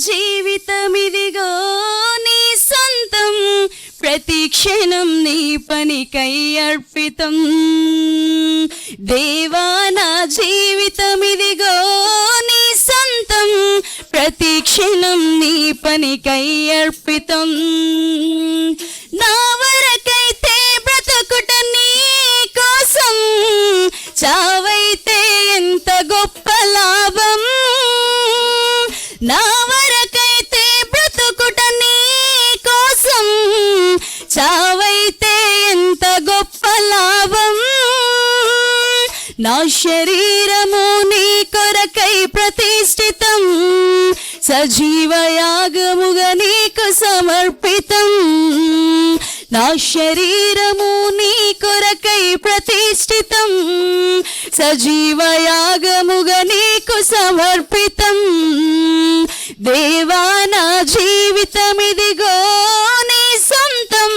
జీవితమిదిగో నీ సొంతం, ప్రతి క్షణం నీ పనికై అర్పితం. దేవా నా జీవితమిదిగో నీ సొంతం, ప్రతి క్షణం నీ పనికై అర్పితం. నా వరకైతే బ్రతుకుట నీ కోసం, చావైతే ఎంత గొప్ప లాభం. నా వరకైతే బ్రతుకుట నీ కోసం, చావైతే ఎంత గొప్ప లాభం. నా శరీరము నీ కొరకై ప్రతిష్ఠితం, సజీవయాగముగా నీకు సమర్పితం. నా శరీరము నీ కొరకై ప్రతిష్ఠితం, సజీవయాగముగా నీకు సమర్పితం. దేవా నా జీవితమిదిగో నీ సొంతం,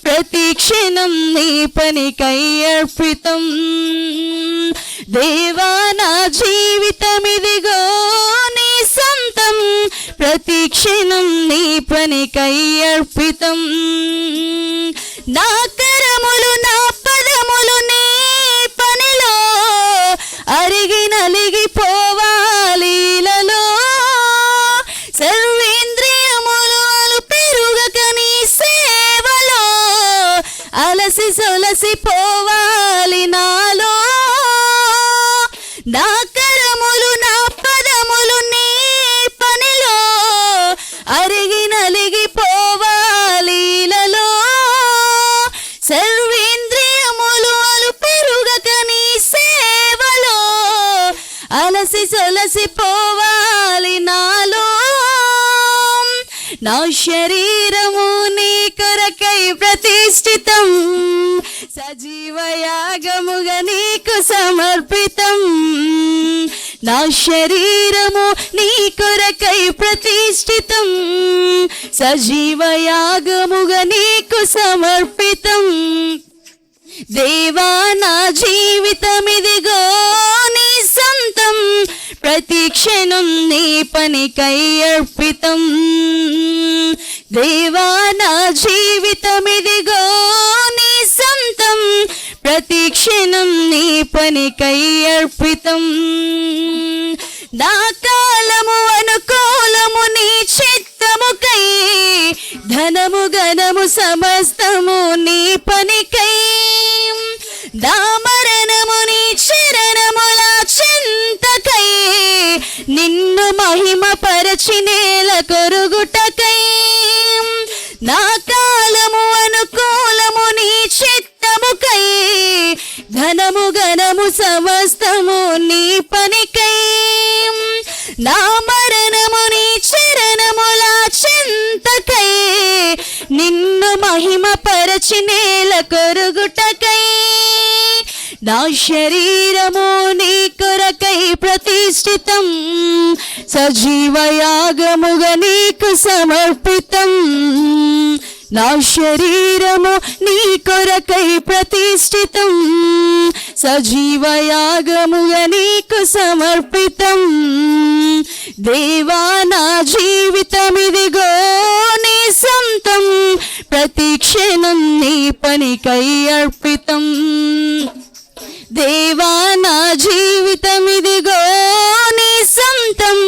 ప్రతి క్షణం నీ పనికై అర్పితం. దేవా నా జీవితమిదిగో నీ సొంతం, ప్రతి క్షణం నీ పనికై అర్పితం. నా కరములు నా పదములు నీ పనిలో అరిగి నలిగిపోవాలీలలో, సర్వేంద్రియములు పెరుగక నీ సేవలో అలసి సొలసిపోవాలి నాలో. నా కరములు నా పదములు నీ పనిలో అరిగి నలిగిపోవాలీలలో, సర్వేంద్రియములు పెరుగక నీ సేవలో అలసి సొలసిపోవాలి నాలో. నా శరీరము నీ కొరకై ప్రతిష్ఠితం, సజీవయాగముగా నీకు సమర్పితం. నా శరీరము నీ కొరకై ప్రతిష్ఠితం, సజీవయాగముగా నీకు సమర్పితం. దేవా నా జీవితమిదిగో నీ సొంతం, ప్రతి క్షణం నీ పనికై అర్పితం. దేవా నా జీవితమిదిగో నీ సొంతం, ప్రతి క్షణం నీ పనికై అర్పితం. నా కాలము అనుకూలము నీ చిత్తముకై, ధనము గణము సమస్తము నీ పనికై. నా మరణము నీ చరణముల చింతకై, నిన్ను మహిమ పరచి నేల కొరుగుటకై. నా కాలము అనుకూలము నీ చిత్తముకై, ధనము గణము సమస్తము నీ పనికై. నా మరణము నీ చరణముల చింతకై, నిన్ను మహిమ పరచి నేల కొరుగుటకై. నా శరీరము నీ కొరకై ప్రతిష్ఠితం, సజీవయాగముగా నీకు సమర్పితం. నా శరీరము నీ కొరకై ప్రతిష్ఠితం, సజీవయాగముగా నీకు సమర్పితం. దేవా నా జీవితమిదిగో నీ సొంతం, ప్రతి క్షణం నీ పనికై అర్పితం. దేవా నా జీవితమిదిగో నీ సొంతం,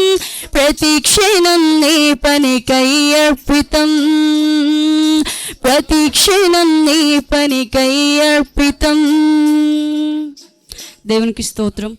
ప్రతి క్షణం నీ పనికై అర్పితం. ప్రతి క్షణం నీ పనికై అర్పితం. దేవునికి స్తోత్రం.